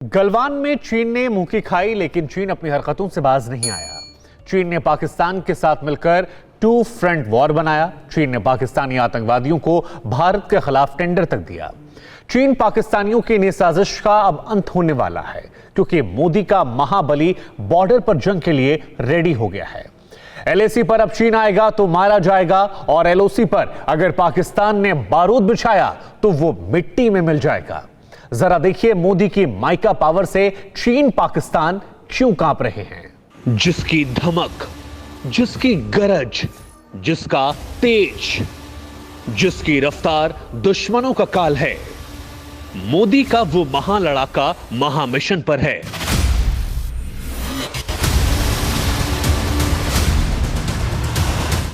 गलवान में चीन ने मुंह की खाई, लेकिन चीन अपनी हरकतों से बाज नहीं आया। चीन ने पाकिस्तान के साथ मिलकर टू फ्रंट वॉर बनाया। चीन ने पाकिस्तानी आतंकवादियों को भारत के खिलाफ टेंडर तक दिया। चीन पाकिस्तानियों की नई साजिश का अब अंत होने वाला है, क्योंकि मोदी का महाबली बॉर्डर पर जंग के लिए रेडी हो गया है। एलएसी पर अब चीन आएगा तो मारा जाएगा, और एलओसी पर अगर पाकिस्तान ने बारूद बिछाया तो वो मिट्टी में मिल जाएगा। जरा देखिए मोदी की माइका पावर से चीन पाकिस्तान क्यों कांप रहे हैं। जिसकी धमक, जिसकी गरज, जिसका तेज, जिसकी रफ्तार दुश्मनों का काल है, मोदी का वो महालड़ाका महामिशन पर है।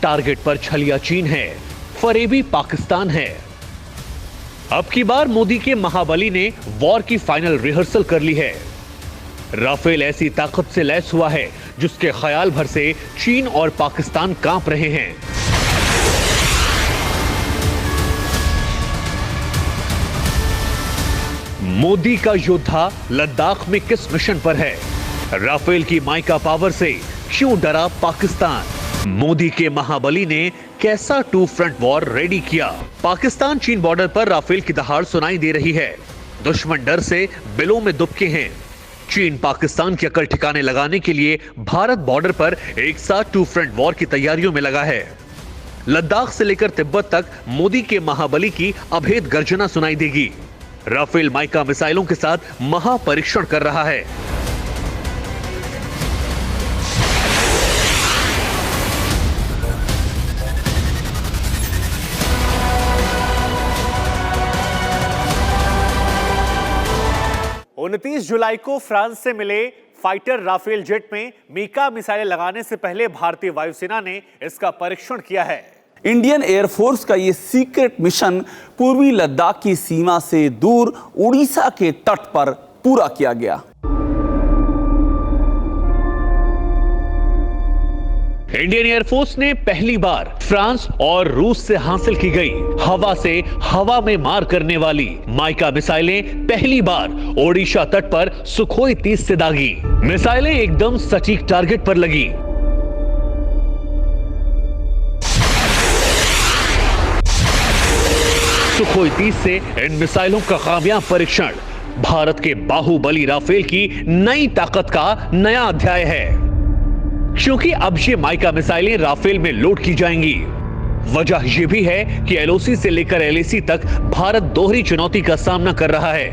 टारगेट पर छलिया चीन है, फरेबी पाकिस्तान है। अब की बार मोदी के महाबली ने वॉर की फाइनल रिहर्सल कर ली है। राफेल ऐसी ताकत से लैस हुआ है जिसके ख्याल भर से चीन और पाकिस्तान कांप रहे हैं। मोदी का योद्धा लद्दाख में किस मिशन पर है? राफेल की माइका पावर से क्यों डरा पाकिस्तान? मोदी के महाबली ने कैसा टू फ्रंट वॉर रेडी किया? पाकिस्तान चीन बॉर्डर पर राफेल की दहाड़ सुनाई दे रही है। दुश्मन डर से बिलों में दुबके हैं। चीन पाकिस्तान की अकल ठिकाने लगाने के लिए भारत बॉर्डर पर एक साथ टू फ्रंट वॉर की तैयारियों में लगा है। लद्दाख से लेकर तिब्बत तक मोदी के महाबली की अभेद गर्जना सुनाई देगी। राफेल माइका मिसाइलों के साथ महापरीक्षण कर रहा है। उनतीस जुलाई को फ्रांस से मिले फाइटर राफेल जेट में मीका मिसाइलें लगाने से पहले भारतीय वायुसेना ने इसका परीक्षण किया है। इंडियन एयरफोर्स का ये सीक्रेट मिशन पूर्वी लद्दाख की सीमा से दूर उड़ीसा के तट पर पूरा किया गया। इंडियन एयरफोर्स ने पहली बार फ्रांस और रूस से हासिल की गई हवा से हवा में मार करने वाली माइका मिसाइलें पहली बार ओडिशा तट पर सुखोई 30 से दागी। मिसाइलें एकदम सटीक टारगेट पर लगी। सुखोई 30 से इन मिसाइलों का कामयाब परीक्षण भारत के बाहुबली राफेल की नई ताकत का नया अध्याय है, क्योंकि अब ये माइका मिसाइलें राफेल में लोड की जाएंगी। वजह यह भी है कि एलओसी से लेकर एलएसी तक भारत दोहरी चुनौती का सामना कर रहा है।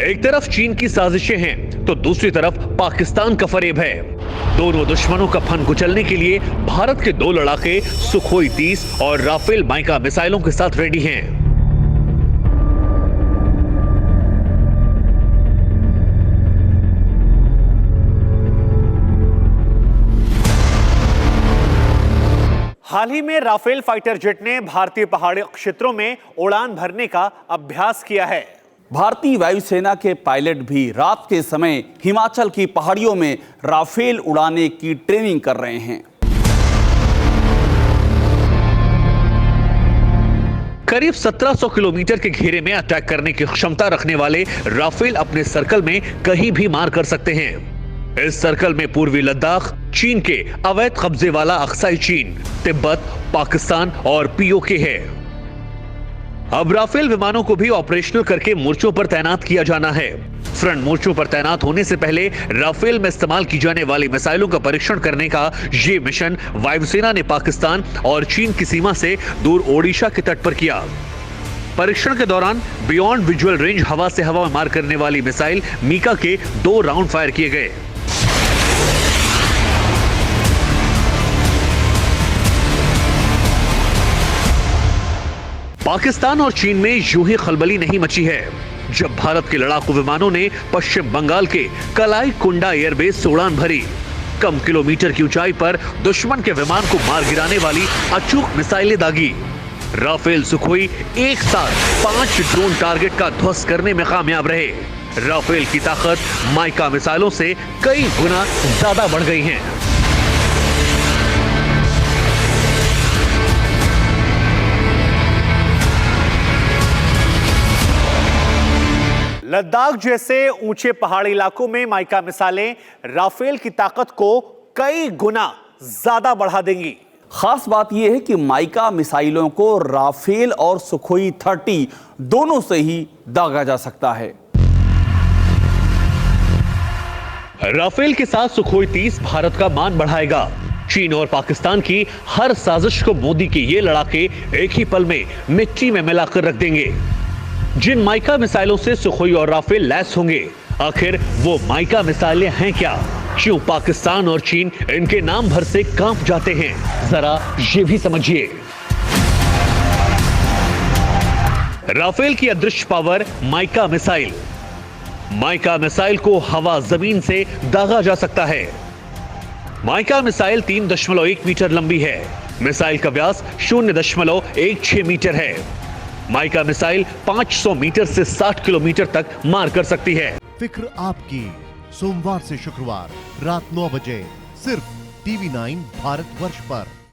एक तरफ चीन की साजिशें हैं तो दूसरी तरफ पाकिस्तान का फरेब है। दोनों दुश्मनों का फन कुचलने के लिए भारत के दो लड़ाके सुखोई 30 और राफेल माइका मिसाइलों के साथ रेडी हैं। हाल ही में राफेल फाइटर जेट ने भारतीय पहाड़ी क्षेत्रों में उड़ान भरने का अभ्यास किया है। भारतीय वायुसेना के पायलट भी रात के समय हिमाचल की पहाड़ियों में राफेल उड़ाने की ट्रेनिंग कर रहे हैं। करीब 1700 किलोमीटर के घेरे में अटैक करने की क्षमता रखने वाले राफेल अपने सर्कल में कहीं भी मार कर सकते हैं। इस सर्कल में पूर्वी लद्दाख, चीन के अवैध कब्जे वाला अक्साई चीन, तिब्बत, पाकिस्तान और पीओके है। अब राफेल विमानों को भी ऑपरेशनल करके मोर्चों पर तैनात किया जाना है। फ्रंट मोर्चों पर तैनात होने से पहले राफेल में इस्तेमाल की जाने वाली मिसाइलों का परीक्षण करने का ये मिशन वायुसेना ने पाकिस्तान और चीन की सीमा से दूर ओडिशा के तट पर किया। परीक्षण के दौरान बियॉन्ड विजुअल रेंज हवा से हवा में मार करने वाली मिसाइल मीका के 2 राउंड फायर किए गए। पाकिस्तान और चीन में यूं ही खलबली नहीं मची है जब भारत के लड़ाकू विमानों ने पश्चिम बंगाल के कलाई कुंडा एयरबेस से उड़ान भरी। कम किलोमीटर की ऊंचाई पर दुश्मन के विमान को मार गिराने वाली अचूक मिसाइलें दागी। राफेल सुखोई एक साथ 5 ड्रोन टारगेट का ध्वस्त करने में कामयाब रहे। राफेल की ताकत माइका मिसाइलों से कई गुना ज्यादा बढ़ गई है। लद्दाख जैसे ऊंचे पहाड़ी इलाकों में माइका मिसाइलें राफेल की ताकत को कई गुना ज्यादा बढ़ा देंगी। खास बात यह है कि माइका मिसाइलों को राफेल और सुखोई 30 दोनों से ही दागा जा सकता है। राफेल के साथ सुखोई 30 भारत का मान बढ़ाएगा। चीन और पाकिस्तान की हर साजिश को मोदी के ये लड़ाके एक ही पल में मिट्टी में मिलाकर रख देंगे। जिन माइका मिसाइलों से सुखोई और राफेल लैस होंगे, आखिर वो माइका मिसाइलें हैं क्या? क्यों पाकिस्तान और चीन इनके नाम भर से कांप जाते हैं? जरा ये भी समझिए। राफेल की अदृश्य power mica missile. Mica missile को हवा जमीन से दागा जा सकता है। माइका मिसाइल 3.1 मीटर लंबी है। मिसाइल का व्यास 0.16 मीटर है। माइका मिसाइल 500 मीटर से 60 किलोमीटर तक मार कर सकती है। फिक्र आपकी, सोमवार से शुक्रवार रात 9 बजे सिर्फ TV9 भारतवर्ष पर।